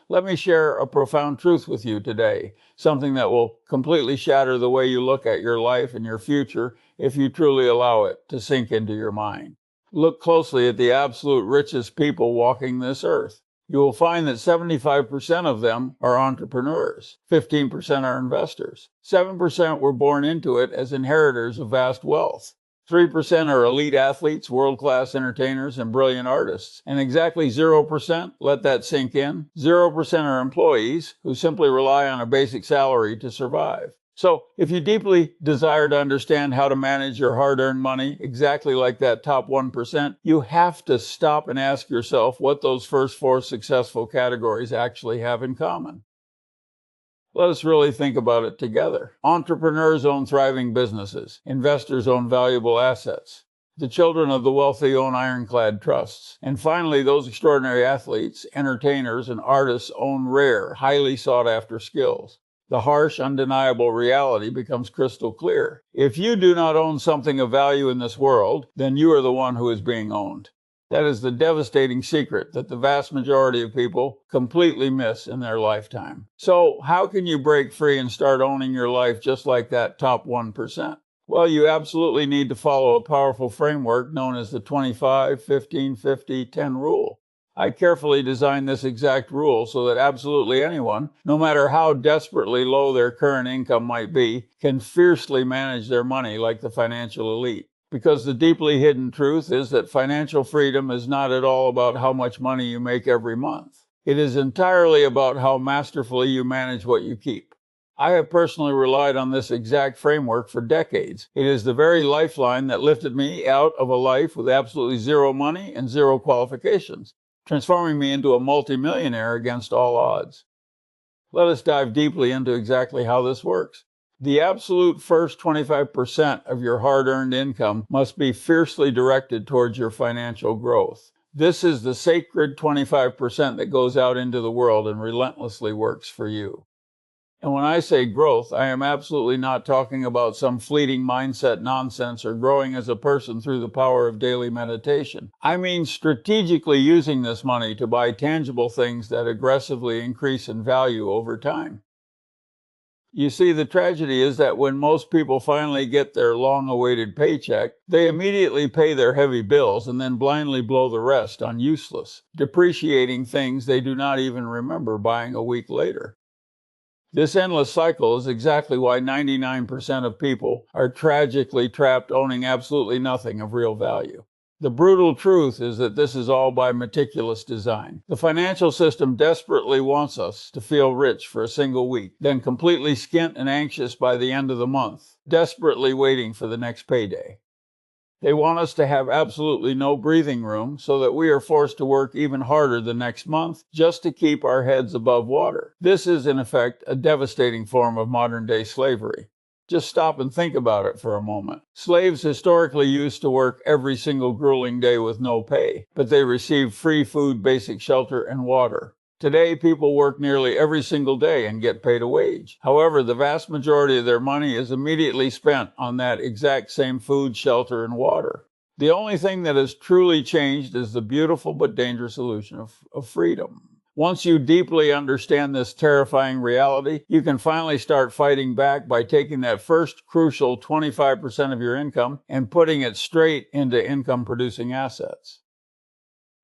Let me share a profound truth with you today, something that will completely shatter the way you look at your life and your future if you truly allow it to sink into your mind. Look closely at the absolute richest people walking this earth. You will find that 75% of them are entrepreneurs, 15% are investors, 7% were born into it as inheritors of vast wealth. 3% are elite athletes, world-class entertainers, and brilliant artists. And exactly 0%, let that sink in, 0% are employees who simply rely on a basic salary to survive. So, if you deeply desire to understand how to manage your hard-earned money exactly like that top 1%, you have to stop and ask yourself what those first four successful categories actually have in common. Let us really think about it together. Entrepreneurs own thriving businesses. Investors own valuable assets. The children of the wealthy own ironclad trusts. And finally, those extraordinary athletes, entertainers, and artists own rare, highly sought-after skills. The harsh, undeniable reality becomes crystal clear. If you do not own something of value in this world, then you are the one who is being owned. That is the devastating secret that the vast majority of people completely miss in their lifetime. So, how can you break free and start owning your life just like that top 1%? Well, you absolutely need to follow a powerful framework known as the 25, 15, 50, 10 rule. I carefully designed this exact rule so that absolutely anyone, no matter how desperately low their current income might be, can fiercely manage their money like the financial elite. Because the deeply hidden truth is that financial freedom is not at all about how much money you make every month. It is entirely about how masterfully you manage what you keep. I have personally relied on this exact framework for decades. It is the very lifeline that lifted me out of a life with absolutely zero money and zero qualifications, transforming me into a multimillionaire against all odds. Let us dive deeply into exactly how this works. The absolute first 25% of your hard-earned income must be fiercely directed towards your financial growth. This is the sacred 25% that goes out into the world and relentlessly works for you. And when I say growth, I am absolutely not talking about some fleeting mindset nonsense or growing as a person through the power of daily meditation. I mean strategically using this money to buy tangible things that aggressively increase in value over time. You see, the tragedy is that when most people finally get their long-awaited paycheck, they immediately pay their heavy bills and then blindly blow the rest on useless, depreciating things they do not even remember buying a week later. This endless cycle is exactly why 99% of people are tragically trapped owning absolutely nothing of real value. The brutal truth is that this is all by meticulous design. The financial system desperately wants us to feel rich for a single week, then completely skint and anxious by the end of the month, desperately waiting for the next payday. They want us to have absolutely no breathing room so that we are forced to work even harder the next month just to keep our heads above water. This is, in effect, a devastating form of modern-day slavery. Just stop and think about it for a moment. Slaves historically used to work every single grueling day with no pay, but they received free food, basic shelter, and water. Today, people work nearly every single day and get paid a wage. However, the vast majority of their money is immediately spent on that exact same food, shelter, and water. The only thing that has truly changed is the beautiful but dangerous illusion of freedom. Once you deeply understand this terrifying reality, you can finally start fighting back by taking that first crucial 25% of your income and putting it straight into income-producing assets.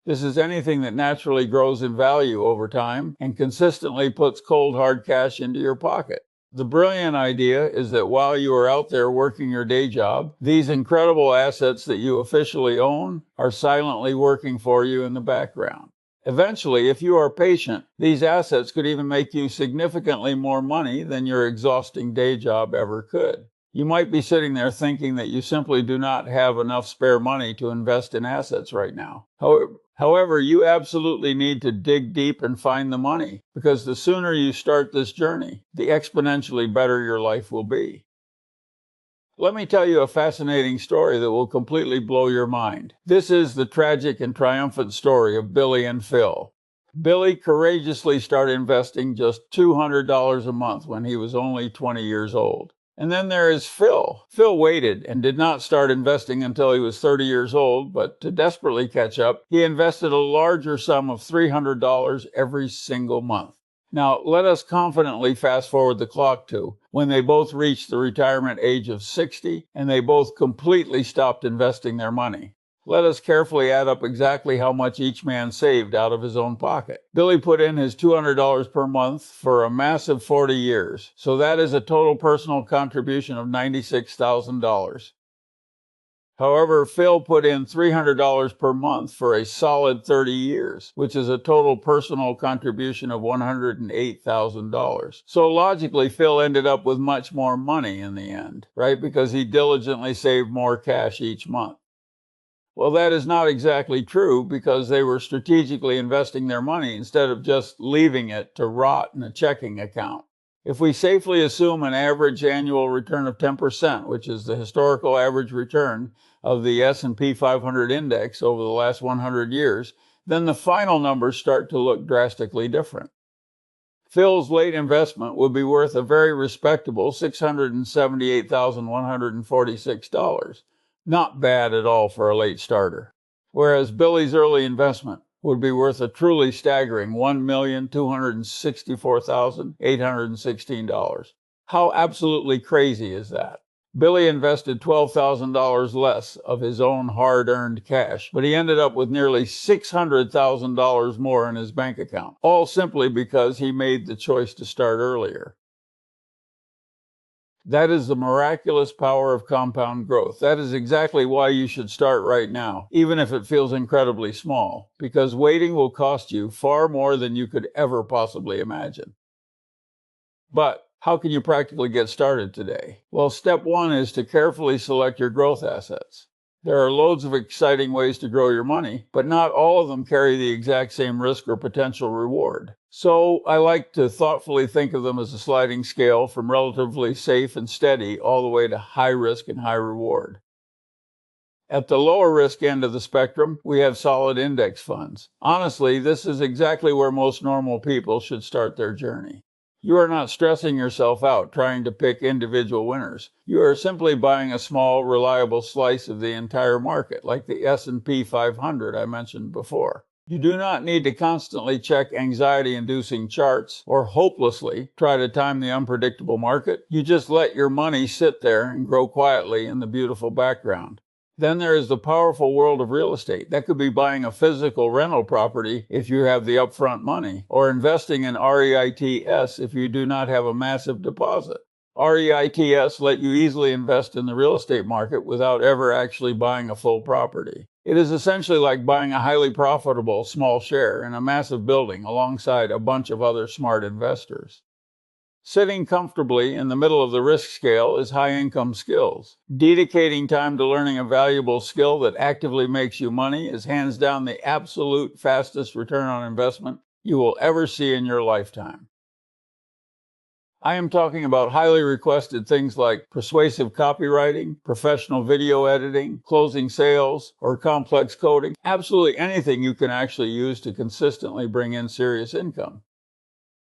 This is anything that naturally grows in value over time and consistently puts cold hard cash into your pocket. The brilliant idea is that while you are out there working your day job, these incredible assets that you officially own are silently working for you in the background. Eventually, if you are patient, these assets could even make you significantly more money than your exhausting day job ever could. You might be sitting there thinking that you simply do not have enough spare money to invest in assets right now. However, you absolutely need to dig deep and find the money, because the sooner you start this journey, the exponentially better your life will be. Let me tell you a fascinating story that will completely blow your mind. This is the tragic and triumphant story of Billy and Phil. Billy courageously started investing just $200 a month when he was only 20 years old. And then there is Phil. Phil waited and did not start investing until he was 30 years old, but to desperately catch up, he invested a larger sum of $300 every single month. Now, let us confidently fast forward the clock to when they both reached the retirement age of 60 and they both completely stopped investing their money. Let us carefully add up exactly how much each man saved out of his own pocket. Billy put in his $200 per month for a massive 40 years, so that is a total personal contribution of $96,000. However, Phil put in $300 per month for a solid 30 years, which is a total personal contribution of $108,000. So logically, Phil ended up with much more money in the end, right? Because he diligently saved more cash each month. Well, that is not exactly true because they were strategically investing their money instead of just leaving it to rot in a checking account. If we safely assume an average annual return of 10%, which is the historical average return of the S&P 500 index over the last 100 years, then the final numbers start to look drastically different. Phil's late investment would be worth a very respectable $678,146. Not bad at all for a late starter. Whereas Billy's early investment would be worth a truly staggering $1,264,816. How absolutely crazy is that? Billy invested $12,000 less of his own hard-earned cash, but he ended up with nearly $600,000 more in his bank account, all simply because he made the choice to start earlier. That is the miraculous power of compound growth. That is exactly why you should start right now, even if it feels incredibly small, because waiting will cost you far more than you could ever possibly imagine. But how can you practically get started today? Well, step one is to carefully select your growth assets. There are loads of exciting ways to grow your money, but not all of them carry the exact same risk or potential reward. So I like to thoughtfully think of them as a sliding scale from relatively safe and steady all the way to high risk and high reward. At the lower risk end of the spectrum, we have solid index funds. Honestly, this is exactly where most normal people should start their journey. You are not stressing yourself out trying to pick individual winners. You are simply buying a small, reliable slice of the entire market, like the S&P 500 I mentioned before. You do not need to constantly check anxiety-inducing charts or hopelessly try to time the unpredictable market. You just let your money sit there and grow quietly in the beautiful background. Then there is the powerful world of real estate. That could be buying a physical rental property if you have the upfront money, or investing in REITs if you do not have a massive deposit. REITs let you easily invest in the real estate market without ever actually buying a full property. It is essentially like buying a highly profitable small share in a massive building alongside a bunch of other smart investors. Sitting comfortably in the middle of the risk scale is high-income skills. Dedicating time to learning a valuable skill that actively makes you money is hands down the absolute fastest return on investment you will ever see in your lifetime. I am talking about highly requested things like persuasive copywriting, professional video editing, closing sales, or complex coding. Absolutely anything you can actually use to consistently bring in serious income.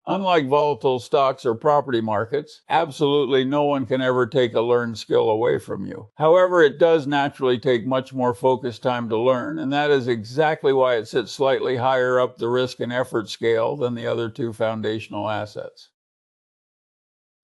Unlike volatile stocks or property markets, absolutely no one can ever take a learned skill away from you. However, it does naturally take much more focused time to learn, and that is exactly why it sits slightly higher up the risk and effort scale than the other two foundational assets.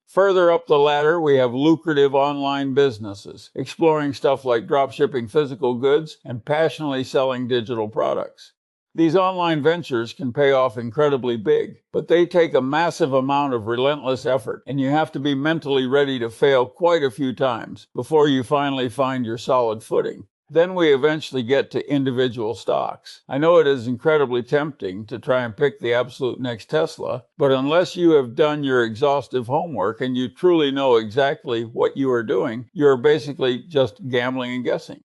Further up the ladder, we have lucrative online businesses, exploring stuff like dropshipping physical goods and passionately selling digital products. These online ventures can pay off incredibly big, but they take a massive amount of relentless effort, and you have to be mentally ready to fail quite a few times before you finally find your solid footing. Then we eventually get to individual stocks. I know it is incredibly tempting to try and pick the absolute next Tesla, but unless you have done your exhaustive homework and you truly know exactly what you are doing, you're basically just gambling and guessing.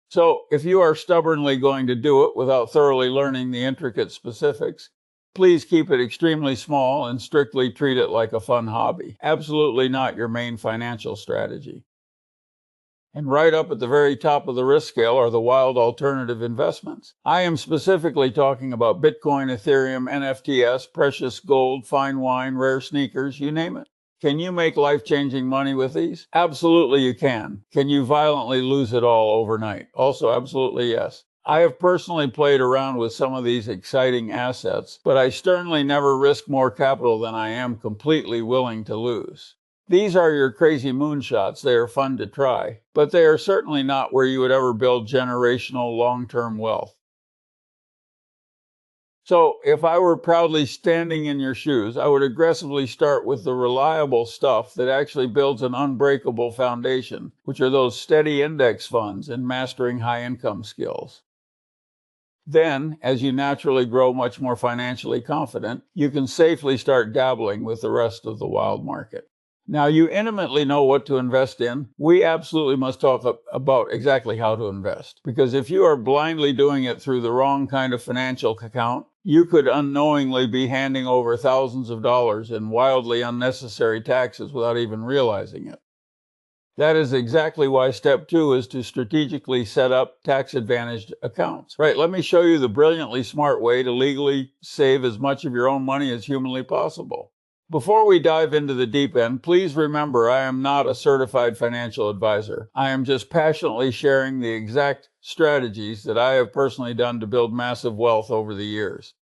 So if you are stubbornly going to do it without thoroughly learning the intricate specifics, please keep it extremely small and strictly treat it like a fun hobby. Absolutely not your main financial strategy. And right up at the very top of the risk scale are the wild alternative investments. I am specifically talking about Bitcoin, Ethereum, NFTs, precious gold, fine wine, rare sneakers, you name it. Can you make life-changing money with these? Absolutely you can. Can you violently lose it all overnight? Also, absolutely yes. I have personally played around with some of these exciting assets, but I sternly never risk more capital than I am completely willing to lose. These are your crazy moonshots. They are fun to try, but they are certainly not where you would ever build generational long-term wealth. So, if I were proudly standing in your shoes, I would aggressively start with the reliable stuff that actually builds an unbreakable foundation, which are those steady index funds and mastering high income skills. Then, as you naturally grow much more financially confident, you can safely start dabbling with the rest of the wild market. Now, you intimately know what to invest in. We absolutely must talk about exactly how to invest. Because if you are blindly doing it through the wrong kind of financial account, you could unknowingly be handing over thousands of dollars in wildly unnecessary taxes without even realizing it. That is exactly why step 2 is to strategically set up tax-advantaged accounts. Right, let me show you the brilliantly smart way to legally save as much of your own money as humanly possible. Before we dive into the deep end, please remember I am not a certified financial advisor. I am just passionately sharing the exact strategies that I have personally done to build massive wealth over the years.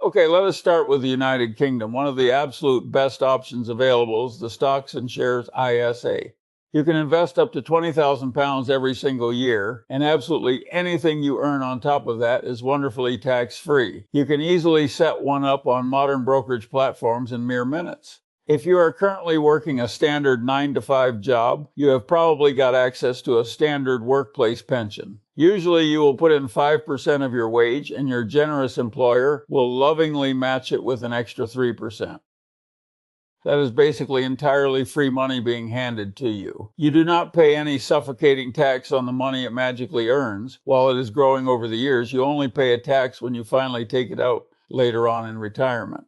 Okay, let us start with the United Kingdom. One of the absolute best options available is the Stocks and Shares ISA. You can invest up to £20,000 every single year, and absolutely anything you earn on top of that is wonderfully tax-free. You can easily set one up on modern brokerage platforms in mere minutes. If you are currently working a standard 9-to-5 job, you have probably got access to a standard workplace pension. Usually you will put in 5% of your wage, and your generous employer will lovingly match it with an extra 3%. That is basically entirely free money being handed to you. You do not pay any suffocating tax on the money it magically earns. While it is growing over the years, you only pay a tax when you finally take it out later on in retirement.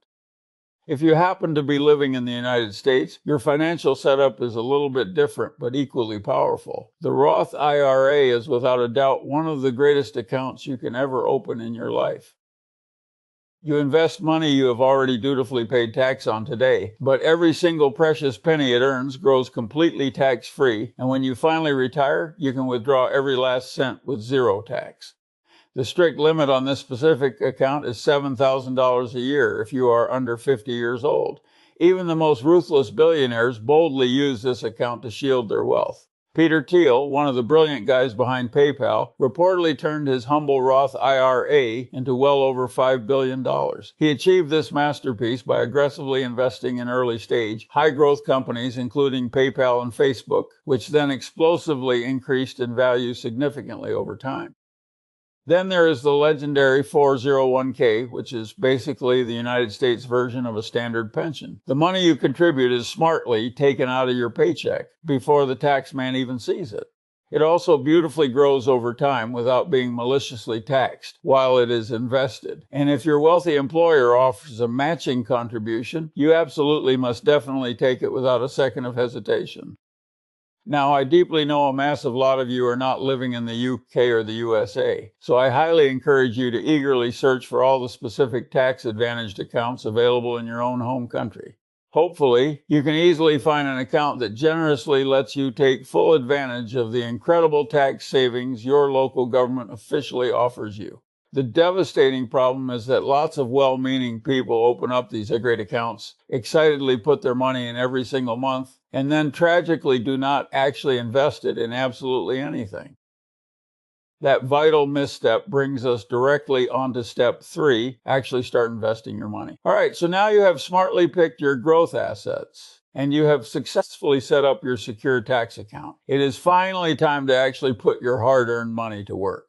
If you happen to be living in the United States, your financial setup is a little bit different, but equally powerful. The Roth IRA is without a doubt one of the greatest accounts you can ever open in your life. You invest money you have already dutifully paid tax on today, but every single precious penny it earns grows completely tax-free, and when you finally retire, you can withdraw every last cent with zero tax. The strict limit on this specific account is $7,000 a year if you are under 50 years old. Even the most ruthless billionaires boldly use this account to shield their wealth. Peter Thiel, one of the brilliant guys behind PayPal, reportedly turned his humble Roth IRA into well over $5 billion. He achieved this masterpiece by aggressively investing in early-stage, high-growth companies including PayPal and Facebook, which then explosively increased in value significantly over time. Then there is the legendary 401k, which is basically the United States version of a standard pension. The money you contribute is smartly taken out of your paycheck before the tax man even sees it. It also beautifully grows over time without being maliciously taxed while it is invested. And if your wealthy employer offers a matching contribution, you absolutely must definitely take it without a second of hesitation. Now, I deeply know a massive lot of you are not living in the UK or the USA, so I highly encourage you to eagerly search for all the specific tax-advantaged accounts available in your own home country. Hopefully, you can easily find an account that generously lets you take full advantage of the incredible tax savings your local government officially offers you. The devastating problem is that lots of well-meaning people open up these great accounts, excitedly put their money in every single month, and then tragically do not actually invest it in absolutely anything. That vital misstep brings us directly onto step 3, actually start investing your money. All right, so now you have smartly picked your growth assets, and you have successfully set up your secure tax account. It is finally time to actually put your hard-earned money to work.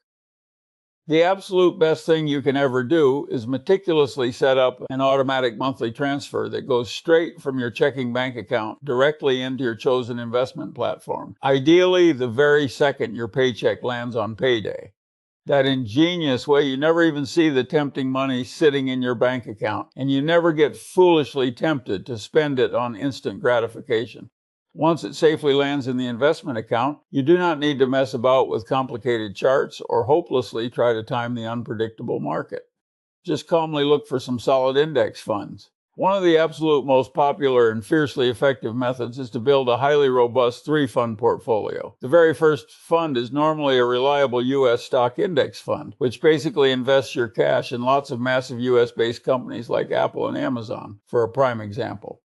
The absolute best thing you can ever do is meticulously set up an automatic monthly transfer that goes straight from your checking bank account directly into your chosen investment platform. Ideally, the very second your paycheck lands on payday. That ingenious way you never even see the tempting money sitting in your bank account, and you never get foolishly tempted to spend it on instant gratification. Once it safely lands in the investment account, you do not need to mess about with complicated charts or hopelessly try to time the unpredictable market. Just calmly look for some solid index funds. One of the absolute most popular and fiercely effective methods is to build a highly robust three-fund portfolio. The very first fund is normally a reliable U.S. stock index fund, which basically invests your cash in lots of massive U.S.-based companies like Apple and Amazon, for a prime example.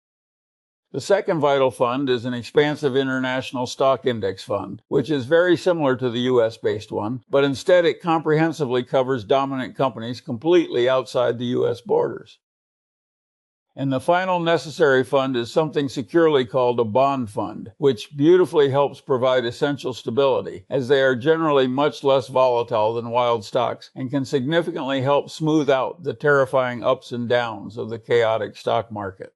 The second vital fund is an expansive international stock index fund, which is very similar to the US-based one, but instead it comprehensively covers dominant companies completely outside the US borders. And the final necessary fund is something securely called a bond fund, which beautifully helps provide essential stability, as they are generally much less volatile than wild stocks and can significantly help smooth out the terrifying ups and downs of the chaotic stock market.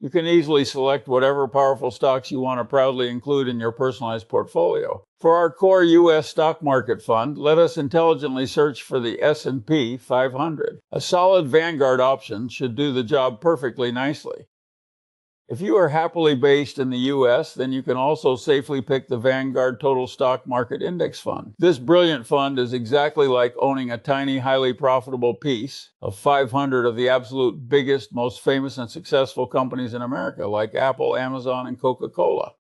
You can easily select whatever powerful stocks you want to proudly include in your personalized portfolio. For our core U.S. stock market fund, let us intelligently search for the S&P 500. A solid Vanguard option should do the job perfectly nicely. If you are happily based in the U.S., then you can also safely pick the Vanguard Total Stock Market Index Fund. This brilliant fund is exactly like owning a tiny, highly profitable piece of 500 of the absolute biggest, most famous and successful companies in America, like Apple, Amazon, and Coca-Cola.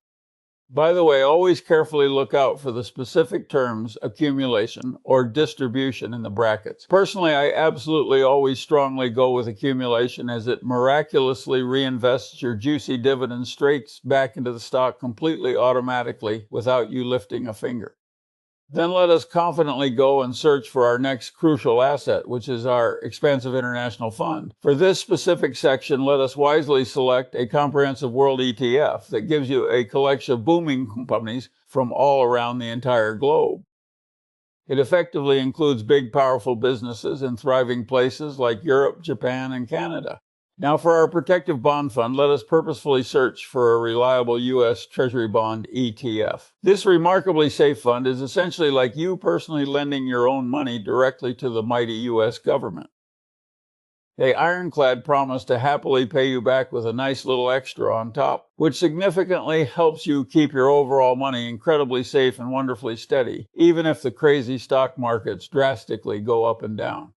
By the way, always carefully look out for the specific terms accumulation or distribution in the brackets. Personally, I absolutely always strongly go with accumulation, as it miraculously reinvests your juicy dividends straight back into the stock completely automatically without you lifting a finger. Then let us confidently go and search for our next crucial asset, which is our expansive international fund. For this specific section, let us wisely select a comprehensive world ETF that gives you a collection of booming companies from all around the entire globe. It effectively includes big, powerful businesses in thriving places like Europe, Japan, and Canada. Now for our protective bond fund, let us purposefully search for a reliable U.S. Treasury bond ETF. This remarkably safe fund is essentially like you personally lending your own money directly to the mighty U.S. government. They ironclad promise to happily pay you back with a nice little extra on top, which significantly helps you keep your overall money incredibly safe and wonderfully steady, even if the crazy stock markets drastically go up and down.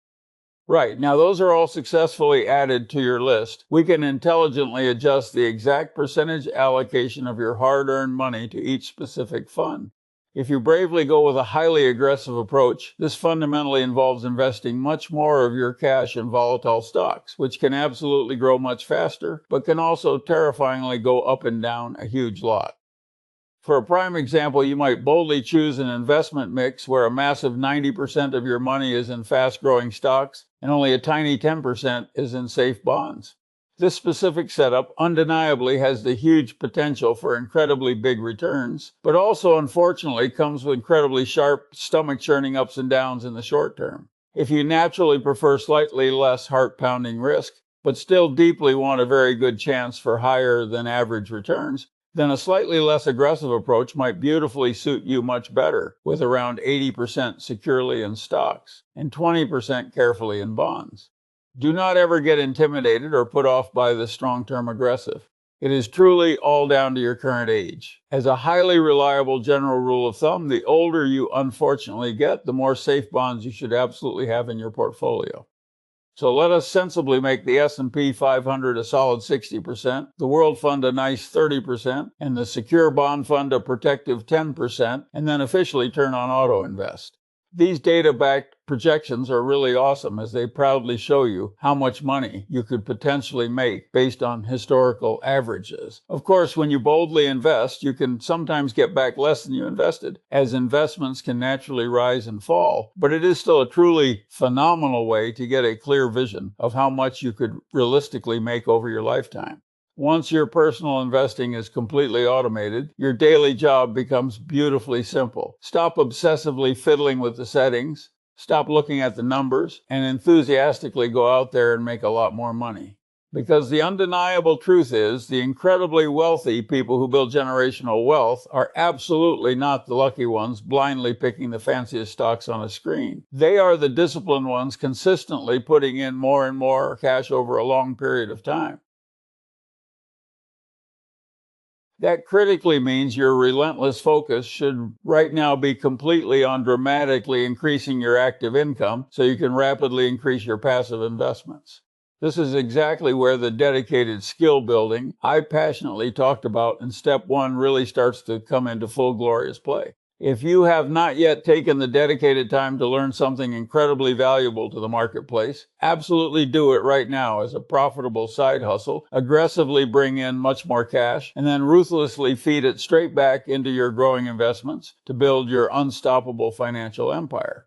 Right, now those are all successfully added to your list. We can intelligently adjust the exact percentage allocation of your hard-earned money to each specific fund. If you bravely go with a highly aggressive approach, this fundamentally involves investing much more of your cash in volatile stocks, which can absolutely grow much faster, but can also terrifyingly go up and down a huge lot. For a prime example, you might boldly choose an investment mix where a massive 90% of your money is in fast-growing stocks and only a tiny 10% is in safe bonds. This specific setup undeniably has the huge potential for incredibly big returns, but also unfortunately comes with incredibly sharp, stomach-churning ups and downs in the short term. If you naturally prefer slightly less heart-pounding risk, but still deeply want a very good chance for higher than average returns, then a slightly less aggressive approach might beautifully suit you much better, with around 80% securely in stocks and 20% carefully in bonds. Do not ever get intimidated or put off by the strong-term aggressive. It is truly all down to your current age. As a highly reliable general rule of thumb, the older you unfortunately get, the more safe bonds you should absolutely have in your portfolio. So let us sensibly make the S&P 500 a solid 60%, the World Fund a nice 30%, and the Secure Bond Fund a protective 10%, and then officially turn on Auto Invest. These data-backed projections are really awesome, as they proudly show you how much money you could potentially make based on historical averages. Of course, when you boldly invest, you can sometimes get back less than you invested, as investments can naturally rise and fall, but it is still a truly phenomenal way to get a clear vision of how much you could realistically make over your lifetime. Once your personal investing is completely automated, your daily job becomes beautifully simple. Stop obsessively fiddling with the settings, stop looking at the numbers, and enthusiastically go out there and make a lot more money. Because the undeniable truth is, the incredibly wealthy people who build generational wealth are absolutely not the lucky ones blindly picking the fanciest stocks on a screen. They are the disciplined ones consistently putting in more and more cash over a long period of time. That critically means your relentless focus should right now be completely on dramatically increasing your active income so you can rapidly increase your passive investments. This is exactly where the dedicated skill building I passionately talked about in step one really starts to come into full glorious play. If you have not yet taken the dedicated time to learn something incredibly valuable to the marketplace, absolutely do it right now as a profitable side hustle. Aggressively bring in much more cash and then ruthlessly feed it straight back into your growing investments to build your unstoppable financial empire.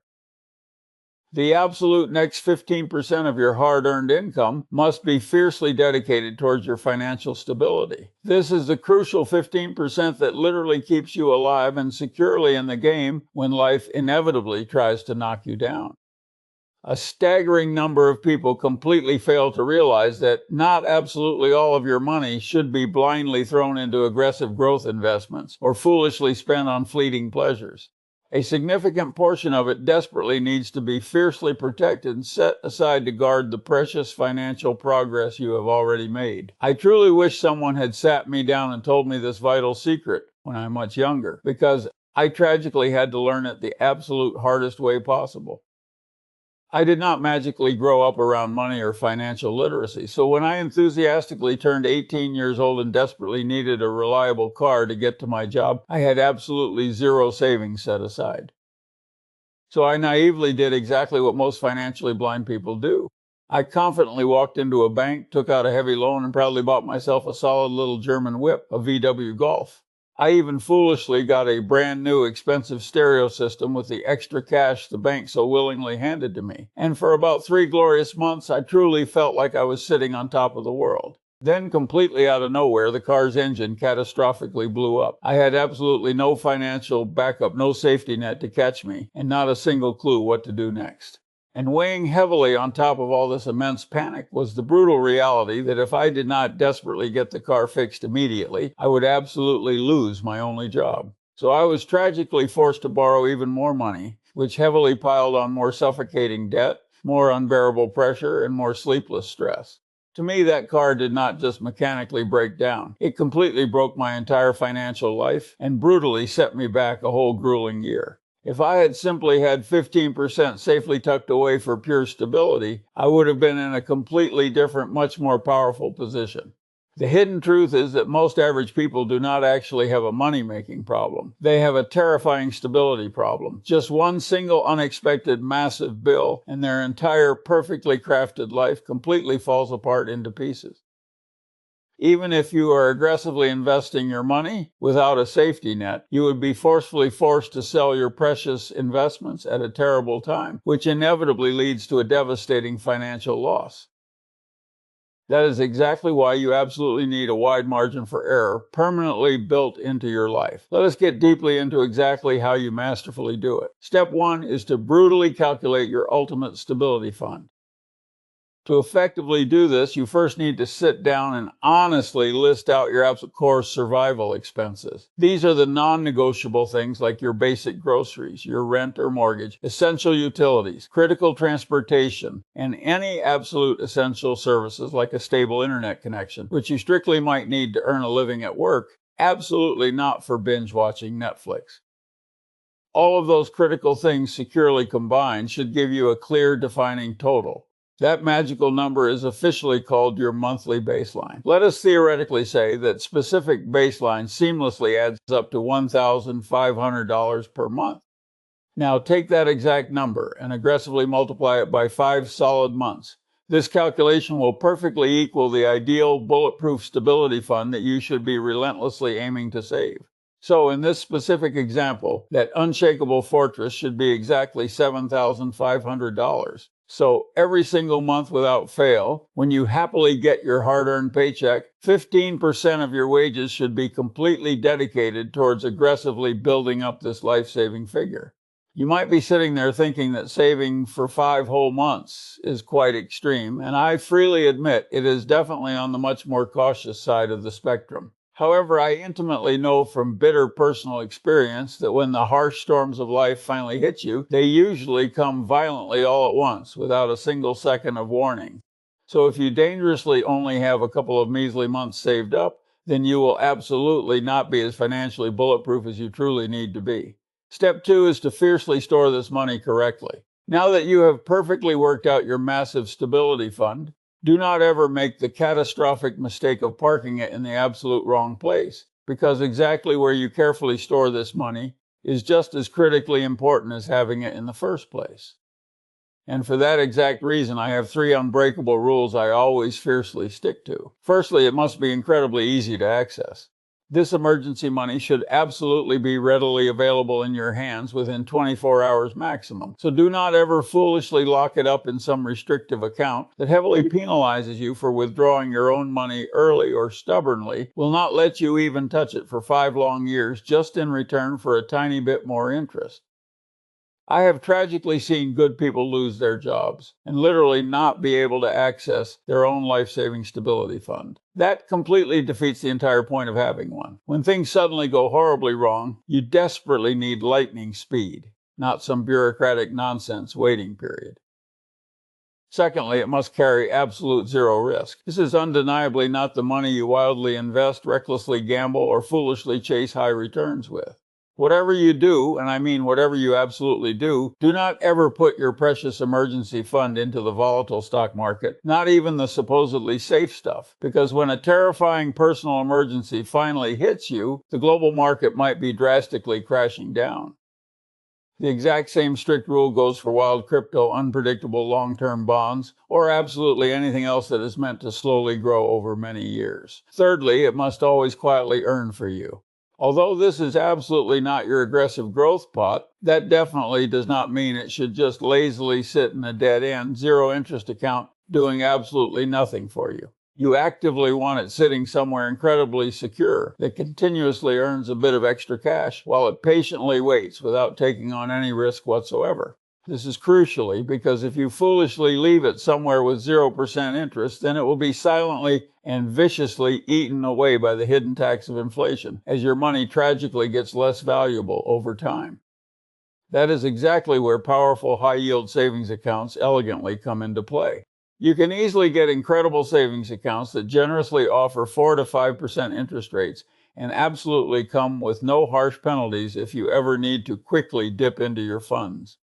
The absolute next 15% of your hard-earned income must be fiercely dedicated towards your financial stability. This is the crucial 15% that literally keeps you alive and securely in the game when life inevitably tries to knock you down. A staggering number of people completely fail to realize that not absolutely all of your money should be blindly thrown into aggressive growth investments or foolishly spent on fleeting pleasures. A significant portion of it desperately needs to be fiercely protected and set aside to guard the precious financial progress you have already made. I truly wish someone had sat me down and told me this vital secret when I was much younger, because I tragically had to learn it the absolute hardest way possible. I did not magically grow up around money or financial literacy, so when I enthusiastically turned 18 years old and desperately needed a reliable car to get to my job, I had absolutely zero savings set aside. So I naively did exactly what most financially blind people do. I confidently walked into a bank, took out a heavy loan, and proudly bought myself a solid little German whip, a VW Golf. I even foolishly got a brand new expensive stereo system with the extra cash the bank so willingly handed to me. And for about 3 glorious months, I truly felt like I was sitting on top of the world. Then, completely out of nowhere, the car's engine catastrophically blew up. I had absolutely no financial backup, no safety net to catch me, and not a single clue what to do next. And weighing heavily on top of all this immense panic was the brutal reality that if I did not desperately get the car fixed immediately, I would absolutely lose my only job. So I was tragically forced to borrow even more money, which heavily piled on more suffocating debt, more unbearable pressure, and more sleepless stress. To me, that car did not just mechanically break down. It completely broke my entire financial life and brutally set me back a whole grueling year. If I had simply had 15% safely tucked away for pure stability, I would have been in a completely different, much more powerful position. The hidden truth is that most average people do not actually have a money-making problem. They have a terrifying stability problem. Just one single unexpected massive bill, and their entire perfectly crafted life completely falls apart into pieces. Even if you are aggressively investing your money without a safety net, you would be forcefully forced to sell your precious investments at a terrible time, which inevitably leads to a devastating financial loss. That is exactly why you absolutely need a wide margin for error permanently built into your life. Let us get deeply into exactly how you masterfully do it. Step one is to brutally calculate your ultimate stability fund. To effectively do this, you first need to sit down and honestly list out your absolute core survival expenses. These are the non-negotiable things like your basic groceries, your rent or mortgage, essential utilities, critical transportation, and any absolute essential services like a stable internet connection, which you strictly might need to earn a living at work, absolutely not for binge watching Netflix. All of those critical things securely combined should give you a clear defining total. That magical number is officially called your monthly baseline. Let us theoretically say that specific baseline seamlessly adds up to $1,500 per month. Now take that exact number and aggressively multiply it by 5 solid months. This calculation will perfectly equal the ideal bulletproof stability fund that you should be relentlessly aiming to save. So in this specific example, that unshakable fortress should be exactly $7,500. So every single month without fail, when you happily get your hard-earned paycheck, 15% of your wages should be completely dedicated towards aggressively building up this life-saving figure. You might be sitting there thinking that saving for 5 whole months is quite extreme, and I freely admit it is definitely on the much more cautious side of the spectrum. However, I intimately know from bitter personal experience that when the harsh storms of life finally hit you, they usually come violently all at once, without a single second of warning. So if you dangerously only have a couple of measly months saved up, then you will absolutely not be as financially bulletproof as you truly need to be. Step 2 is to fiercely store this money correctly. Now that you have perfectly worked out your massive stability fund, Do not ever make the catastrophic mistake of parking it in the absolute wrong place, because exactly where you carefully store this money is just as critically important as having it in the first place. And for that exact reason, I have 3 unbreakable rules I always fiercely stick to. Firstly, it must be incredibly easy to access. This emergency money should absolutely be readily available in your hands within 24 hours maximum. So do not ever foolishly lock it up in some restrictive account that heavily penalizes you for withdrawing your own money early or stubbornly will not let you even touch it for 5 long years just in return for a tiny bit more interest. I have tragically seen good people lose their jobs and literally not be able to access their own life-saving stability fund. That completely defeats the entire point of having one. When things suddenly go horribly wrong, you desperately need lightning speed, not some bureaucratic nonsense waiting period. Secondly, it must carry absolute zero risk. This is undeniably not the money you wildly invest, recklessly gamble, or foolishly chase high returns with. Whatever you do, and I mean whatever you absolutely do not ever put your precious emergency fund into the volatile stock market, not even the supposedly safe stuff, because when a terrifying personal emergency finally hits you, the global market might be drastically crashing down. The exact same strict rule goes for wild crypto, unpredictable long-term bonds, or absolutely anything else that is meant to slowly grow over many years. Thirdly, it must always quietly earn for you. Although this is absolutely not your aggressive growth pot, that definitely does not mean it should just lazily sit in a dead-end, zero-interest account doing absolutely nothing for you. You actively want it sitting somewhere incredibly secure that continuously earns a bit of extra cash while it patiently waits without taking on any risk whatsoever. This is crucially because if you foolishly leave it somewhere with 0% interest, then it will be silently and viciously eaten away by the hidden tax of inflation as your money tragically gets less valuable over time. That is exactly where powerful high-yield savings accounts elegantly come into play. You can easily get incredible savings accounts that generously offer 4 to 5% interest rates and absolutely come with no harsh penalties if you ever need to quickly dip into your funds.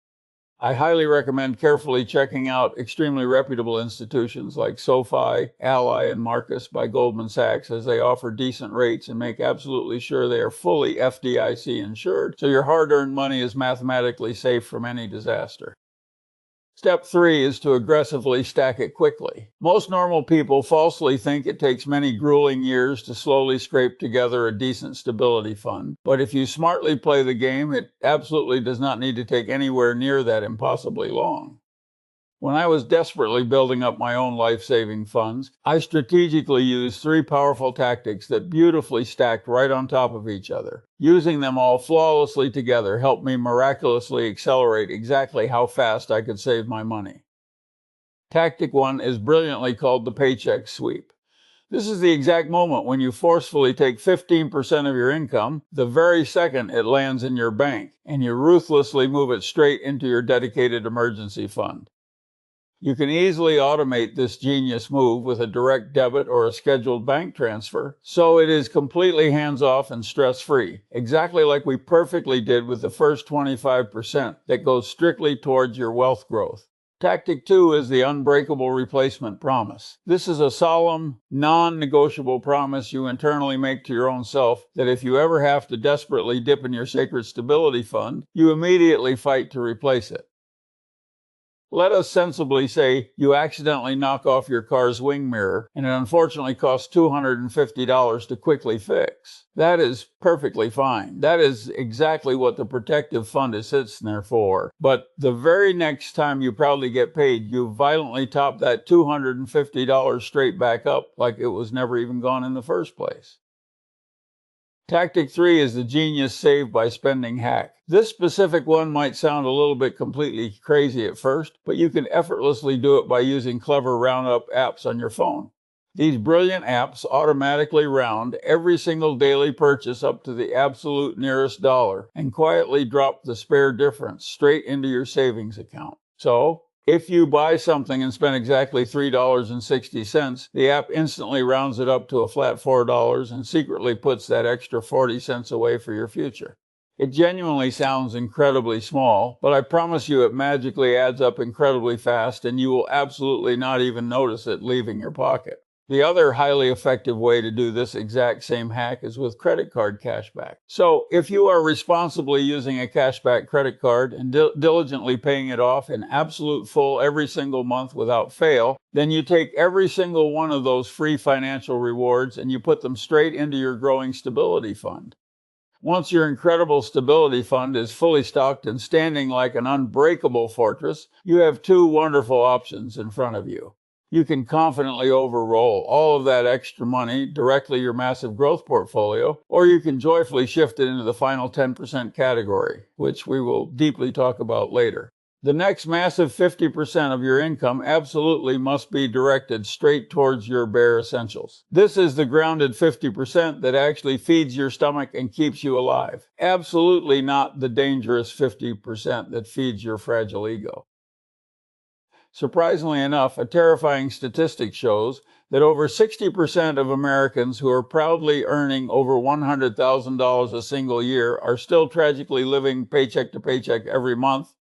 I highly recommend carefully checking out extremely reputable institutions like SoFi, Ally, and Marcus by Goldman Sachs, as they offer decent rates and make absolutely sure they are fully FDIC insured, so your hard-earned money is mathematically safe from any disaster. Step 3 is to aggressively stack it quickly. Most normal people falsely think it takes many grueling years to slowly scrape together a decent stability fund, but if you smartly play the game, it absolutely does not need to take anywhere near that impossibly long. When I was desperately building up my own life-saving funds, I strategically used 3 powerful tactics that beautifully stacked right on top of each other. Using them all flawlessly together helped me miraculously accelerate exactly how fast I could save my money. Tactic 1 is brilliantly called the paycheck sweep. This is the exact moment when you forcefully take 15% of your income, the very second it lands in your bank, and you ruthlessly move it straight into your dedicated emergency fund. You can easily automate this genius move with a direct debit or a scheduled bank transfer, so it is completely hands-off and stress-free, exactly like we perfectly did with the first 25% that goes strictly towards your wealth growth. Tactic 2 is the unbreakable replacement promise. This is a solemn, non-negotiable promise you internally make to your own self that if you ever have to desperately dip in your sacred stability fund, you immediately fight to replace it. Let us sensibly say you accidentally knock off your car's wing mirror and it unfortunately costs $250 to quickly fix. That is perfectly fine. That is exactly what the protective fund is sitting there for. But the very next time you proudly get paid, you violently top that $250 straight back up like it was never even gone in the first place. Tactic 3 is the genius save by spending hack. This specific one might sound a little bit completely crazy at first, but you can effortlessly do it by using clever roundup apps on your phone. These brilliant apps automatically round every single daily purchase up to the absolute nearest dollar and quietly drop the spare difference straight into your savings account. So, if you buy something and spend exactly $3.60, the app instantly rounds it up to a flat $4 and secretly puts that extra 40 cents away for your future. It genuinely sounds incredibly small, but I promise you it magically adds up incredibly fast and you will absolutely not even notice it leaving your pocket. The other highly effective way to do this exact same hack is with credit card cashback. So, if you are responsibly using a cashback credit card and diligently paying it off in absolute full every single month without fail, then you take every single one of those free financial rewards and you put them straight into your growing stability fund. Once your incredible stability fund is fully stocked and standing like an unbreakable fortress, you have two wonderful options in front of you. You can confidently overroll all of that extra money directly your massive growth portfolio, or you can joyfully shift it into the final 10% category, which we will deeply talk about later. The next massive 50% of your income absolutely must be directed straight towards your bare essentials. This is the grounded 50% that actually feeds your stomach and keeps you alive. Absolutely not the dangerous 50% that feeds your fragile ego. Surprisingly enough, a terrifying statistic shows that over 60% of Americans who are proudly earning over $100,000 a single year are still tragically living paycheck to paycheck every month,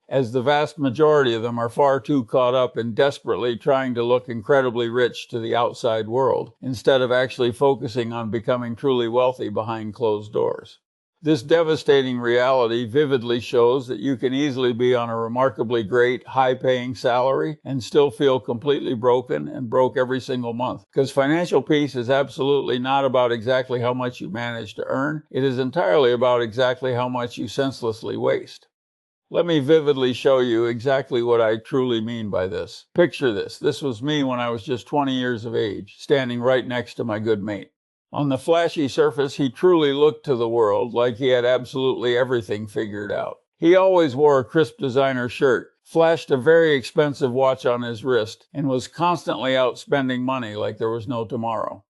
as the vast majority of them are far too caught up in desperately trying to look incredibly rich to the outside world, instead of actually focusing on becoming truly wealthy behind closed doors. This devastating reality vividly shows that you can easily be on a remarkably great, high-paying salary and still feel completely broken and broke every single month. Because financial peace is absolutely not about exactly how much you manage to earn. It is entirely about exactly how much you senselessly waste. Let me vividly show you exactly what I truly mean by this. Picture this. This was me when I was just 20 years of age, standing right next to my good mate. On the flashy surface, he truly looked to the world like he had absolutely everything figured out. He always wore a crisp designer shirt, flashed a very expensive watch on his wrist, and was constantly out spending money like there was no tomorrow.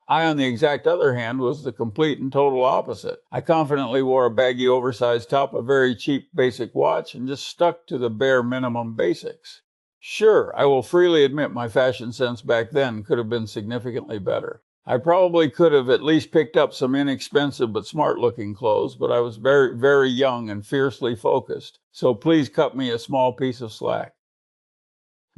I, on the exact other hand, was the complete and total opposite. I confidently wore a baggy, oversized top, a very cheap basic watch, and just stuck to the bare minimum basics. Sure, I will freely admit my fashion sense back then could have been significantly better. I probably could have at least picked up some inexpensive but smart-looking clothes, but I was very, very young and fiercely focused, so please cut me a small piece of slack.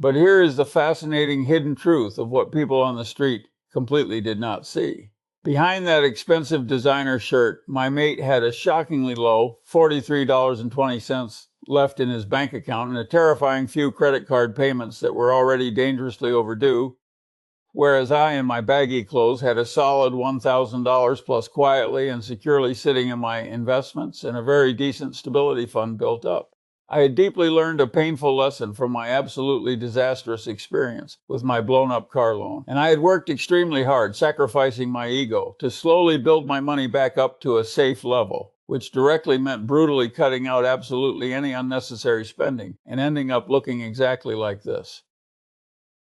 But here is the fascinating hidden truth of what people on the street completely did not see. Behind that expensive designer shirt, my mate had a shockingly low $43.20 left in his bank account and a terrifying few credit card payments that were already dangerously overdue, whereas I, in my baggy clothes, had a solid $1,000 plus quietly and securely sitting in my investments and a very decent stability fund built up. I had deeply learned a painful lesson from my absolutely disastrous experience with my blown-up car loan, and I had worked extremely hard, sacrificing my ego, to slowly build my money back up to a safe level, which directly meant brutally cutting out absolutely any unnecessary spending and ending up looking exactly like this.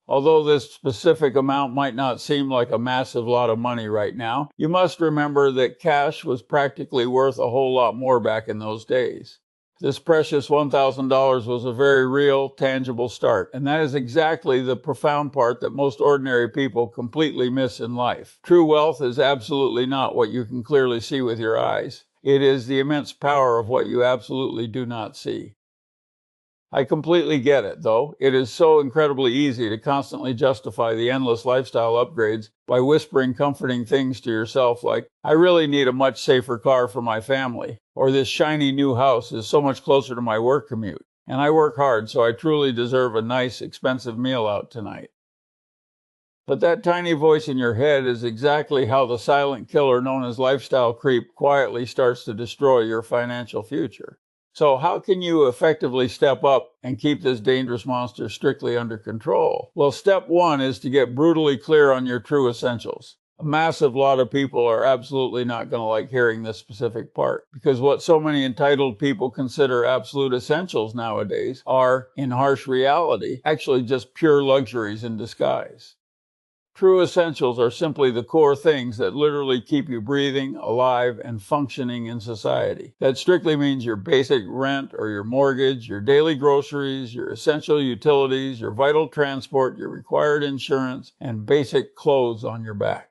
Although this specific amount might not seem like a massive lot of money right now, you must remember that cash was practically worth a whole lot more back in those days. This precious $1,000 was a very real, tangible start, and that is exactly the profound part that most ordinary people completely miss in life. True wealth is absolutely not what you can clearly see with your eyes. It is the immense power of what you absolutely do not see. I completely get it, though. It is so incredibly easy to constantly justify the endless lifestyle upgrades by whispering comforting things to yourself like, I really need a much safer car for my family, or this shiny new house is so much closer to my work commute, and I work hard, so I truly deserve a nice, expensive meal out tonight. But that tiny voice in your head is exactly how the silent killer known as lifestyle creep quietly starts to destroy your financial future. So how can you effectively step up and keep this dangerous monster strictly under control? Well, step one is to get brutally clear on your true essentials. A massive lot of people are absolutely not going to like hearing this specific part, because what so many entitled people consider absolute essentials nowadays are, in harsh reality, actually just pure luxuries in disguise. True essentials are simply the core things that literally keep you breathing, alive, and functioning in society. That strictly means your basic rent or your mortgage, your daily groceries, your essential utilities, your vital transport, your required insurance, and basic clothes on your back.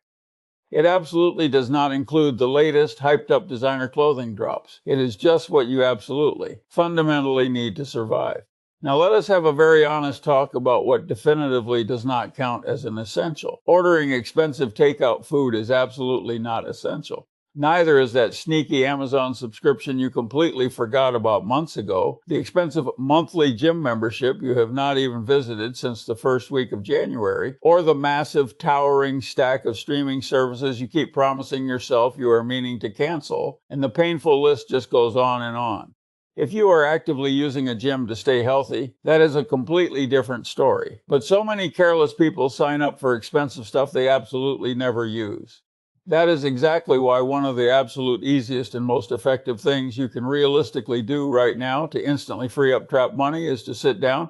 It absolutely does not include the latest hyped up designer clothing drops. It is just what you absolutely, fundamentally need to survive. Now let us have a very honest talk about what definitively does not count as an essential. Ordering expensive takeout food is absolutely not essential. Neither is that sneaky Amazon subscription you completely forgot about months ago, the expensive monthly gym membership you have not even visited since the first week of January, or the massive towering stack of streaming services you keep promising yourself you are meaning to cancel, and the painful list just goes on and on. If you are actively using a gym to stay healthy, that is a completely different story. But so many careless people sign up for expensive stuff they absolutely never use. That is exactly why one of the absolute easiest and most effective things you can realistically do right now to instantly free up trapped money is to sit down,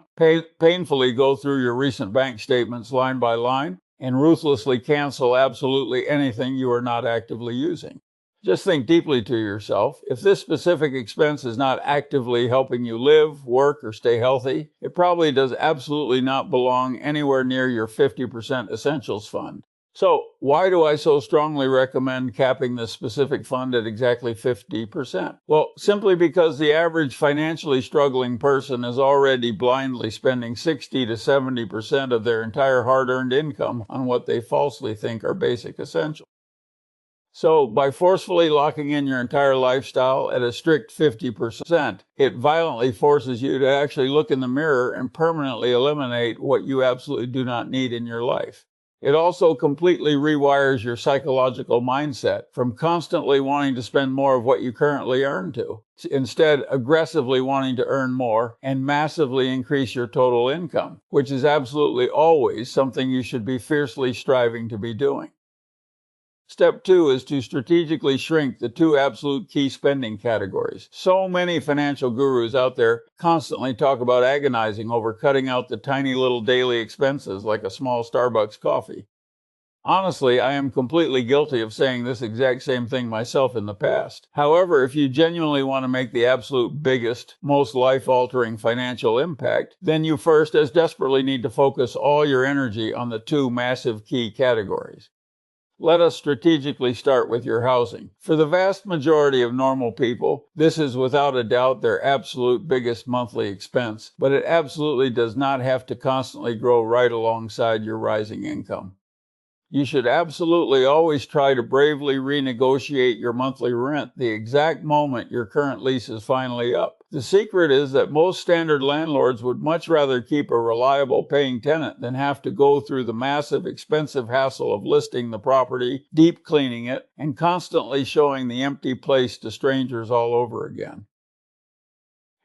painfully go through your recent bank statements line by line, and ruthlessly cancel absolutely anything you are not actively using. Just think deeply to yourself. If this specific expense is not actively helping you live, work, or stay healthy, it probably does absolutely not belong anywhere near your 50% essentials fund. So, why do I so strongly recommend capping this specific fund at exactly 50%? Well, simply because the average financially struggling person is already blindly spending 60 to 70% of their entire hard-earned income on what they falsely think are basic essentials. So, by forcefully locking in your entire lifestyle at a strict 50%, it violently forces you to actually look in the mirror and permanently eliminate what you absolutely do not need in your life. It also completely rewires your psychological mindset from constantly wanting to spend more of what you currently earn to, instead aggressively wanting to earn more and massively increase your total income, which is absolutely always something you should be fiercely striving to be doing. Step 2 is to strategically shrink the two absolute key spending categories. So many financial gurus out there constantly talk about agonizing over cutting out the tiny little daily expenses like a small Starbucks coffee. Honestly, I am completely guilty of saying this exact same thing myself in the past. However, if you genuinely want to make the absolute biggest, most life-altering financial impact, then you first as desperately need to focus all your energy on the two massive key categories. Let us strategically start with your housing. For the vast majority of normal people, this is without a doubt their absolute biggest monthly expense, but it absolutely does not have to constantly grow right alongside your rising income. You should absolutely always try to bravely renegotiate your monthly rent the exact moment your current lease is finally up. The secret is that most standard landlords would much rather keep a reliable paying tenant than have to go through the massive expensive hassle of listing the property, deep cleaning it, and constantly showing the empty place to strangers all over again.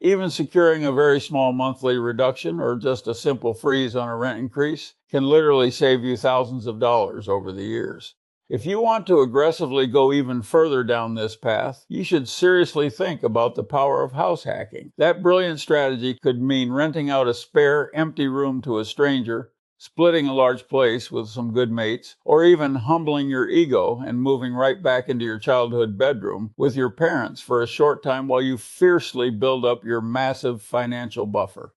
Even securing a very small monthly reduction or just a simple freeze on a rent increase can literally save you thousands of dollars over the years. If you want to aggressively go even further down this path, you should seriously think about the power of house hacking. That brilliant strategy could mean renting out a spare, empty room to a stranger, splitting a large place with some good mates, or even humbling your ego and moving right back into your childhood bedroom with your parents for a short time while you fiercely build up your massive financial buffer.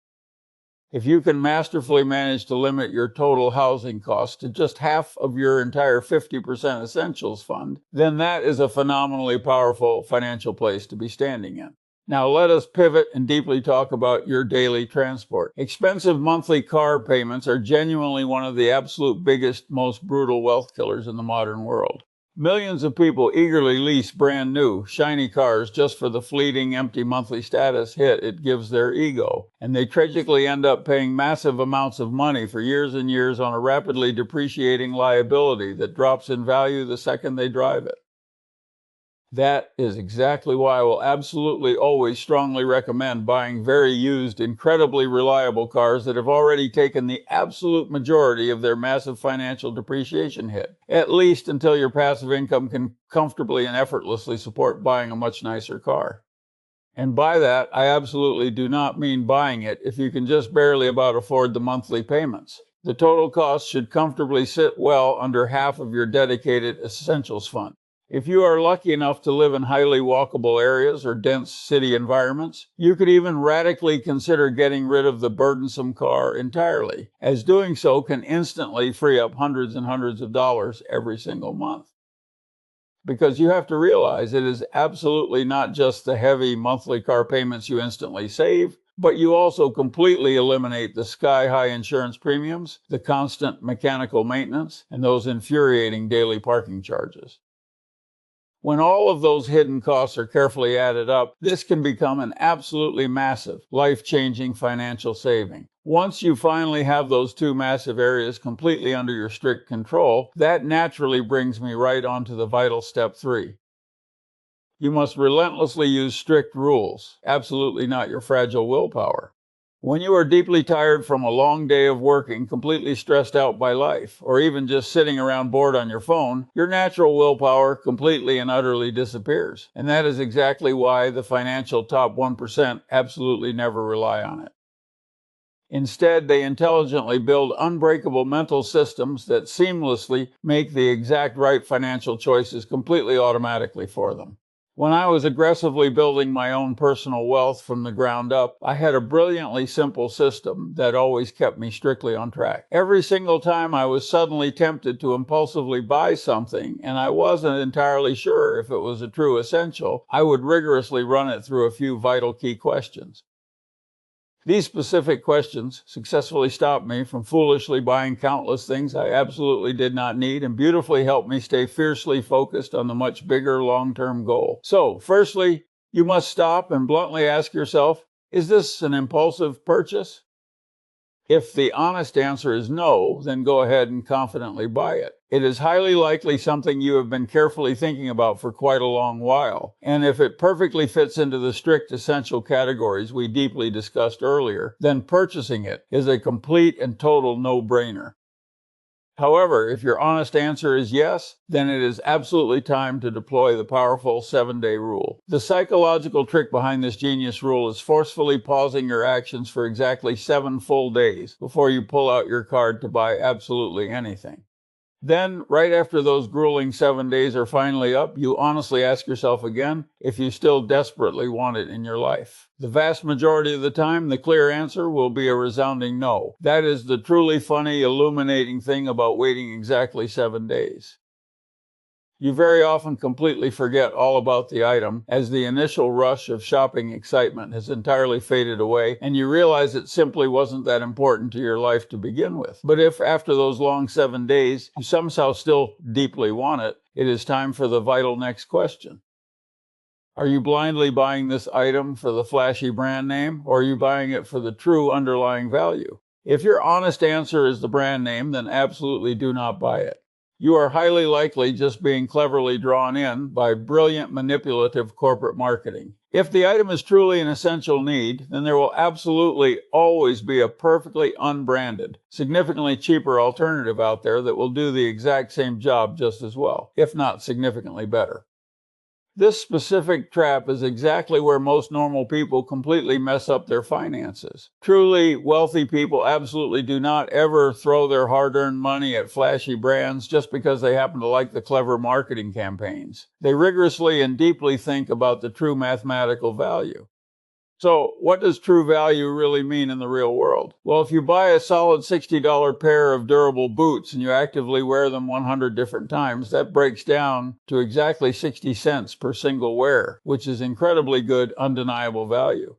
If you can masterfully manage to limit your total housing costs to just half of your entire 50% essentials fund, then that is a phenomenally powerful financial place to be standing in. Now let us pivot and deeply talk about your daily transport. Expensive monthly car payments are genuinely one of the absolute biggest, most brutal wealth killers in the modern world. Millions of people eagerly lease brand new, shiny cars just for the fleeting, empty monthly status hit it gives their ego, and they tragically end up paying massive amounts of money for years and years on a rapidly depreciating liability that drops in value the second they drive it. That is exactly why I will absolutely always strongly recommend buying very used, incredibly reliable cars that have already taken the absolute majority of their massive financial depreciation hit, at least until your passive income can comfortably and effortlessly support buying a much nicer car. And by that, I absolutely do not mean buying it if you can just barely about afford the monthly payments. The total cost should comfortably sit well under half of your dedicated essentials fund. If you are lucky enough to live in highly walkable areas or dense city environments, you could even radically consider getting rid of the burdensome car entirely, as doing so can instantly free up hundreds and hundreds of dollars every single month. because you have to realize it is absolutely not just the heavy monthly car payments you instantly save, but you also completely eliminate the sky-high insurance premiums, the constant mechanical maintenance, and those infuriating daily parking charges. When all of those hidden costs are carefully added up, this can become an absolutely massive, life-changing financial saving. Once you finally have those two massive areas completely under your strict control, that naturally brings me right on to the vital step 3. You must relentlessly use strict rules, absolutely not your fragile willpower. When you are deeply tired from a long day of working, completely stressed out by life, or even just sitting around bored on your phone, your natural willpower completely and utterly disappears. And that is exactly why the financial top 1% absolutely never rely on it. Instead, they intelligently build unbreakable mental systems that seamlessly make the exact right financial choices completely automatically for them. When I was aggressively building my own personal wealth from the ground up, I had a brilliantly simple system that always kept me strictly on track. Every single time I was suddenly tempted to impulsively buy something, and I wasn't entirely sure if it was a true essential, I would rigorously run it through a few vital key questions. These specific questions successfully stopped me from foolishly buying countless things I absolutely did not need and beautifully helped me stay fiercely focused on the much bigger long-term goal. So, firstly, you must stop and bluntly ask yourself, is this an impulsive purchase? If the honest answer is no, then go ahead and confidently buy it. It is highly likely something you have been carefully thinking about for quite a long while, and if it perfectly fits into the strict essential categories we deeply discussed earlier, then purchasing it is a complete and total no-brainer. However, if your honest answer is yes, then it is absolutely time to deploy the powerful 7-day rule. The psychological trick behind this genius rule is forcefully pausing your actions for exactly 7 full days before you pull out your card to buy absolutely anything. Then, right after those grueling 7 days are finally up, you honestly ask yourself again if you still desperately want it in your life. The vast majority of the time, the clear answer will be a resounding no. That is the truly funny, illuminating thing about waiting exactly 7 days. You very often completely forget all about the item as the initial rush of shopping excitement has entirely faded away and you realize it simply wasn't that important to your life to begin with. But if after those long 7 days you somehow still deeply want it, it is time for the vital next question. Are you blindly buying this item for the flashy brand name, or are you buying it for the true underlying value? If your honest answer is the brand name, then absolutely do not buy it. You are highly likely just being cleverly drawn in by brilliant manipulative corporate marketing. If the item is truly an essential need, then there will absolutely always be a perfectly unbranded, significantly cheaper alternative out there that will do the exact same job just as well, if not significantly better. This specific trap is exactly where most normal people completely mess up their finances. Truly wealthy people absolutely do not ever throw their hard-earned money at flashy brands just because they happen to like the clever marketing campaigns. They rigorously and deeply think about the true mathematical value. So, what does true value really mean in the real world? Well, if you buy a solid $60 pair of durable boots and you actively wear them 100 different times, that breaks down to exactly 60 cents per single wear, which is incredibly good, undeniable value.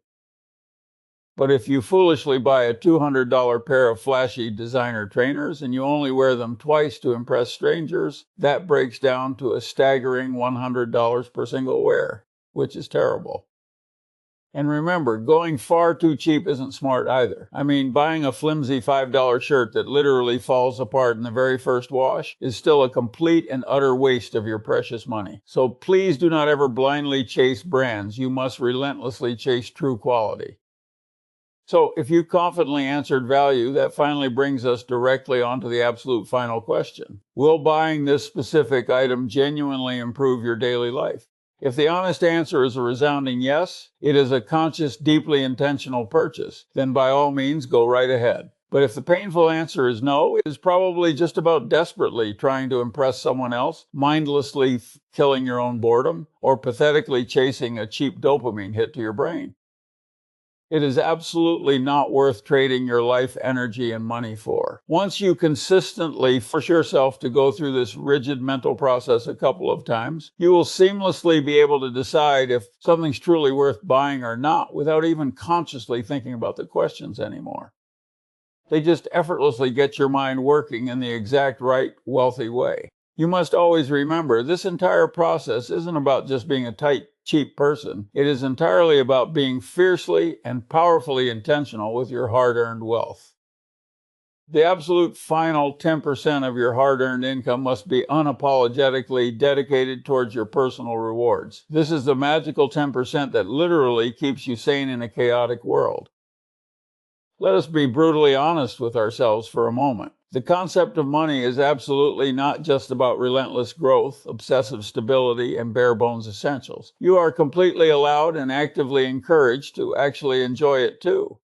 But if you foolishly buy a $200 pair of flashy designer trainers and you only wear them twice to impress strangers, that breaks down to a staggering $100 per single wear, which is terrible. And remember, going far too cheap isn't smart either. I mean, buying a flimsy $5 shirt that literally falls apart in the very first wash is still a complete and utter waste of your precious money. So please do not ever blindly chase brands. You must relentlessly chase true quality. So if you confidently answered value, that finally brings us directly onto the absolute final question. Will buying this specific item genuinely improve your daily life? If the honest answer is a resounding yes, it is a conscious, deeply intentional purchase, then by all means go right ahead. But if the painful answer is no, it is probably just about desperately trying to impress someone else, mindlessly killing your own boredom, or pathetically chasing a cheap dopamine hit to your brain. It is absolutely not worth trading your life, energy, and money for. Once you consistently force yourself to go through this rigid mental process a couple of times, you will seamlessly be able to decide if something's truly worth buying or not without even consciously thinking about the questions anymore. They just effortlessly get your mind working in the exact right, wealthy way. You must always remember, this entire process isn't about just being a tight, cheap person. It is entirely about being fiercely and powerfully intentional with your hard-earned wealth. The absolute final 10% of your hard-earned income must be unapologetically dedicated towards your personal rewards. This is the magical 10% that literally keeps you sane in a chaotic world. Let us be brutally honest with ourselves for a moment. The concept of money is absolutely not just about relentless growth, obsessive stability, and bare bones essentials. You are completely allowed and actively encouraged to actually enjoy it too.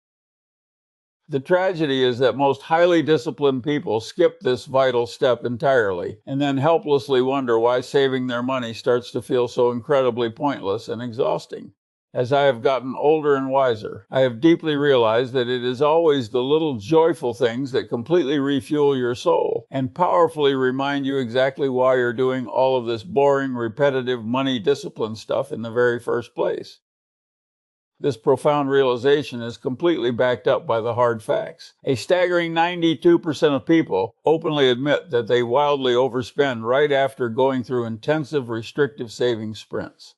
The tragedy is that most highly disciplined people skip this vital step entirely and then helplessly wonder why saving their money starts to feel so incredibly pointless and exhausting. As I have gotten older and wiser, I have deeply realized that it is always the little joyful things that completely refuel your soul and powerfully remind you exactly why you're doing all of this boring, repetitive money discipline stuff in the very first place. This profound realization is completely backed up by the hard facts. A staggering 92% of people openly admit that they wildly overspend right after going through intensive restrictive saving sprints.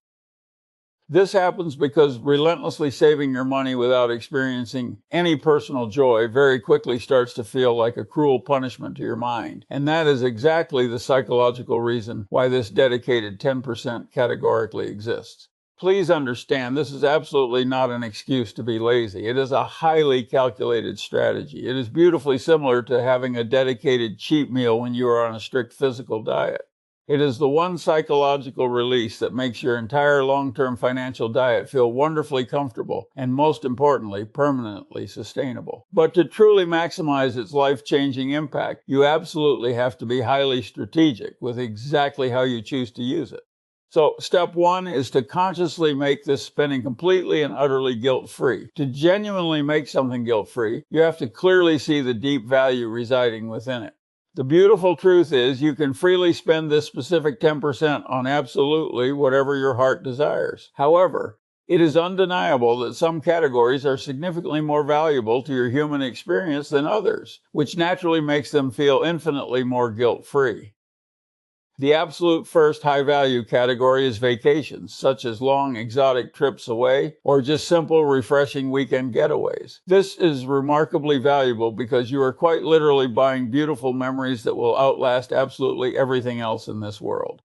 This happens because relentlessly saving your money without experiencing any personal joy very quickly starts to feel like a cruel punishment to your mind. And that is exactly the psychological reason why this dedicated 10% categorically exists. Please understand, this is absolutely not an excuse to be lazy. It is a highly calculated strategy. It is beautifully similar to having a dedicated cheat meal when you are on a strict physical diet. It is the one psychological release that makes your entire long-term financial diet feel wonderfully comfortable and, most importantly, permanently sustainable. But to truly maximize its life-changing impact, you absolutely have to be highly strategic with exactly how you choose to use it. So, step one is to consciously make this spending completely and utterly guilt-free. To genuinely make something guilt-free, you have to clearly see the deep value residing within it. The beautiful truth is you can freely spend this specific 10% on absolutely whatever your heart desires. However, it is undeniable that some categories are significantly more valuable to your human experience than others, which naturally makes them feel infinitely more guilt-free. The absolute first high-value category is vacations, such as long, exotic trips away, or just simple, refreshing weekend getaways. This is remarkably valuable because you are quite literally buying beautiful memories that will outlast absolutely everything else in this world.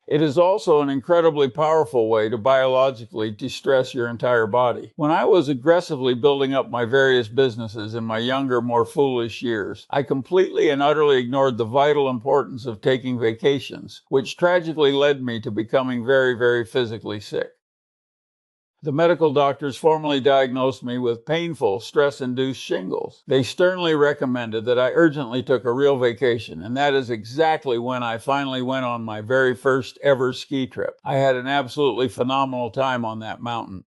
It is also an incredibly powerful way to biologically de-stress your entire body. When I was aggressively building up my various businesses in my younger, more foolish years, I completely and utterly ignored the vital importance of taking vacations, which tragically led me to becoming very, very physically sick. The medical doctors formally diagnosed me with painful, stress-induced shingles. They sternly recommended that I urgently took a real vacation, and that is exactly when I finally went on my very first ever ski trip. I had an absolutely phenomenal time on that mountain.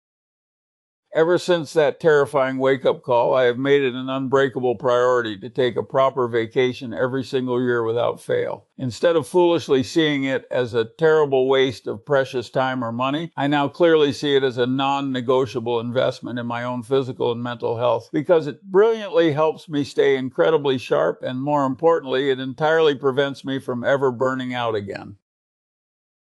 Ever since that terrifying wake-up call, I have made it an unbreakable priority to take a proper vacation every single year without fail. Instead of foolishly seeing it as a terrible waste of precious time or money, I now clearly see it as a non-negotiable investment in my own physical and mental health because it brilliantly helps me stay incredibly sharp, and more importantly, it entirely prevents me from ever burning out again.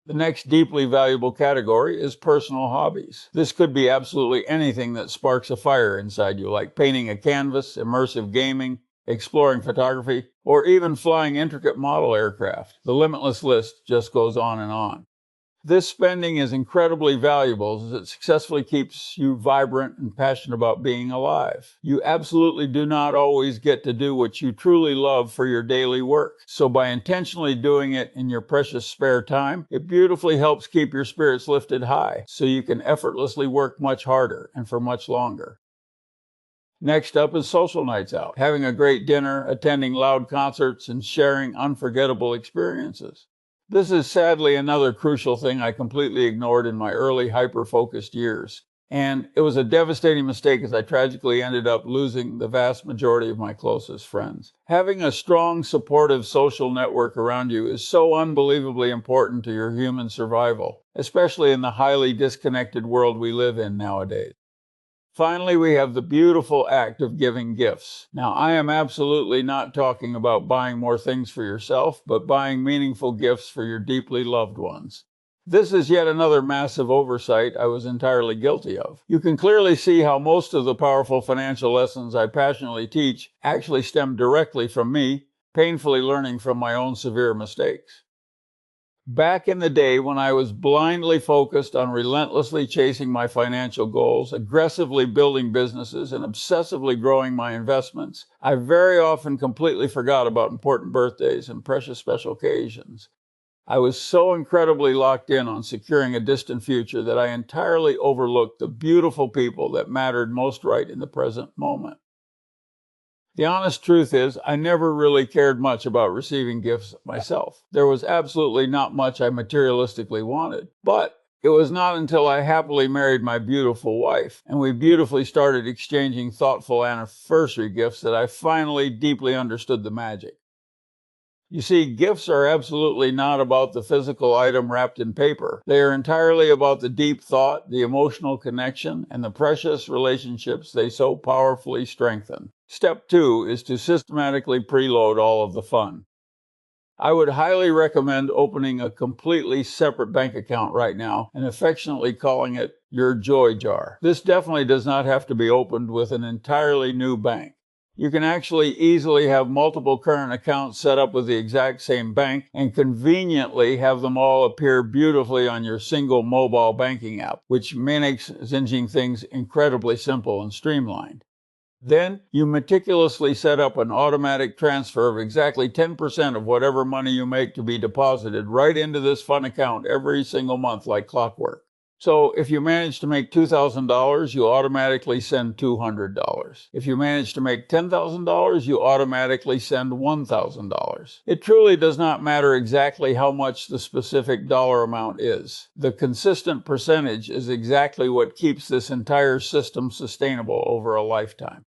The next deeply valuable category is personal hobbies. This could be absolutely anything that sparks a fire inside you, like painting a canvas, immersive gaming, exploring photography, or even flying intricate model aircraft. The limitless list just goes on and on. This spending is incredibly valuable as it successfully keeps you vibrant and passionate about being alive. You absolutely do not always get to do what you truly love for your daily work. So by intentionally doing it in your precious spare time, it beautifully helps keep your spirits lifted high so you can effortlessly work much harder and for much longer. Next up is social nights out, having a great dinner, attending loud concerts, and sharing unforgettable experiences. This is sadly another crucial thing I completely ignored in my early hyper-focused years. And it was a devastating mistake as I tragically ended up losing the vast majority of my closest friends. Having a strong, supportive social network around you is so unbelievably important to your human survival, especially in the highly disconnected world we live in nowadays. Finally, we have the beautiful act of giving gifts. Now, I am absolutely not talking about buying more things for yourself, but buying meaningful gifts for your deeply loved ones. This is yet another massive oversight I was entirely guilty of. You can clearly see how most of the powerful financial lessons I passionately teach actually stem directly from me, painfully learning from my own severe mistakes. Back in the day when I was blindly focused on relentlessly chasing my financial goals, aggressively building businesses, and obsessively growing my investments, I very often completely forgot about important birthdays and precious special occasions. I was so incredibly locked in on securing a distant future that I entirely overlooked the beautiful people that mattered most right in the present moment. The honest truth is, I never really cared much about receiving gifts myself. There was absolutely not much I materialistically wanted. But it was not until I happily married my beautiful wife, and we beautifully started exchanging thoughtful anniversary gifts, that I finally deeply understood the magic. You see, gifts are absolutely not about the physical item wrapped in paper. They are entirely about the deep thought, the emotional connection, and the precious relationships they so powerfully strengthen. Step 2 is to systematically preload all of the fun. I would highly recommend opening a completely separate bank account right now and affectionately calling it your joy jar. This definitely does not have to be opened with an entirely new bank. You can actually easily have multiple current accounts set up with the exact same bank and conveniently have them all appear beautifully on your single mobile banking app, which makes managing things incredibly simple and streamlined. Then you meticulously set up an automatic transfer of exactly 10% of whatever money you make to be deposited right into this fun account every single month like clockwork. So if you manage to make $2,000, you automatically send $200. If you manage to make $10,000, you automatically send $1,000. It truly does not matter exactly how much the specific dollar amount is. The consistent percentage is exactly what keeps this entire system sustainable over a lifetime.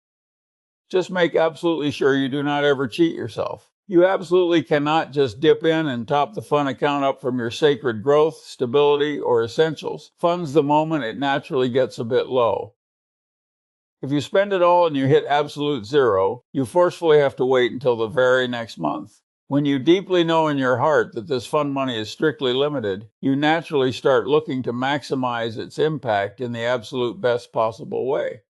Just make absolutely sure you do not ever cheat yourself. You absolutely cannot just dip in and top the fun account up from your sacred growth, stability, or essentials. Funds the moment it naturally gets a bit low. If you spend it all and you hit absolute zero, you forcefully have to wait until the very next month. When you deeply know in your heart that this fund money is strictly limited, you naturally start looking to maximize its impact in the absolute best possible way.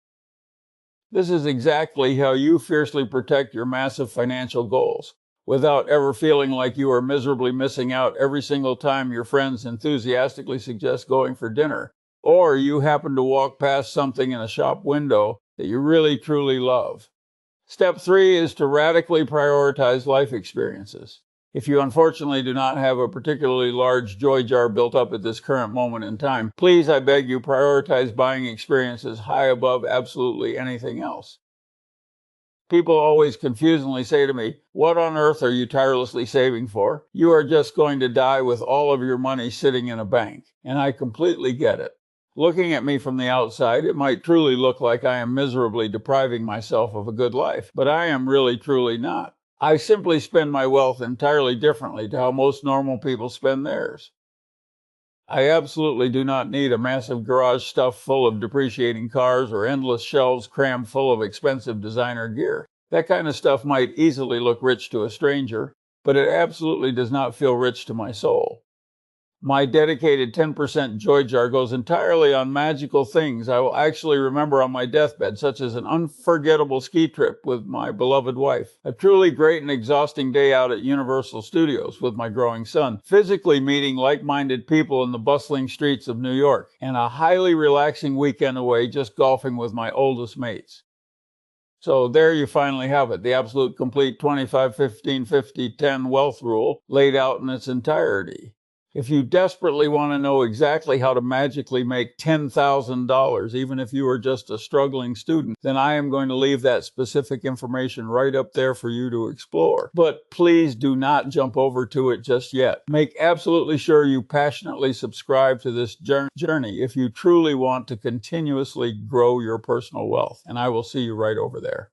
This is exactly how you fiercely protect your massive financial goals, without ever feeling like you are miserably missing out every single time your friends enthusiastically suggest going for dinner, or you happen to walk past something in a shop window that you really truly love. Step 3 is to radically prioritize life experiences. If you unfortunately do not have a particularly large joy jar built up at this current moment in time, please, I beg you, prioritize buying experiences high above absolutely anything else. People always confusingly say to me, "What on earth are you tirelessly saving for? You are just going to die with all of your money sitting in a bank." And I completely get it. Looking at me from the outside, it might truly look like I am miserably depriving myself of a good life, but I am really truly not. I simply spend my wealth entirely differently to how most normal people spend theirs. I absolutely do not need a massive garage stuffed full of depreciating cars or endless shelves crammed full of expensive designer gear. That kind of stuff might easily look rich to a stranger, but it absolutely does not feel rich to my soul. My dedicated 10% joy jar goes entirely on magical things I will actually remember on my deathbed, such as an unforgettable ski trip with my beloved wife, a truly great and exhausting day out at Universal Studios with my growing son, physically meeting like-minded people in the bustling streets of New York, and a highly relaxing weekend away just golfing with my oldest mates. So there you finally have it, the absolute complete 25-15-50-10 wealth rule laid out in its entirety. If you desperately want to know exactly how to magically make $10,000, even if you are just a struggling student, then I am going to leave that specific information right up there for you to explore. But please do not jump over to it just yet. Make absolutely sure you passionately subscribe to this journey if you truly want to continuously grow your personal wealth. And I will see you right over there.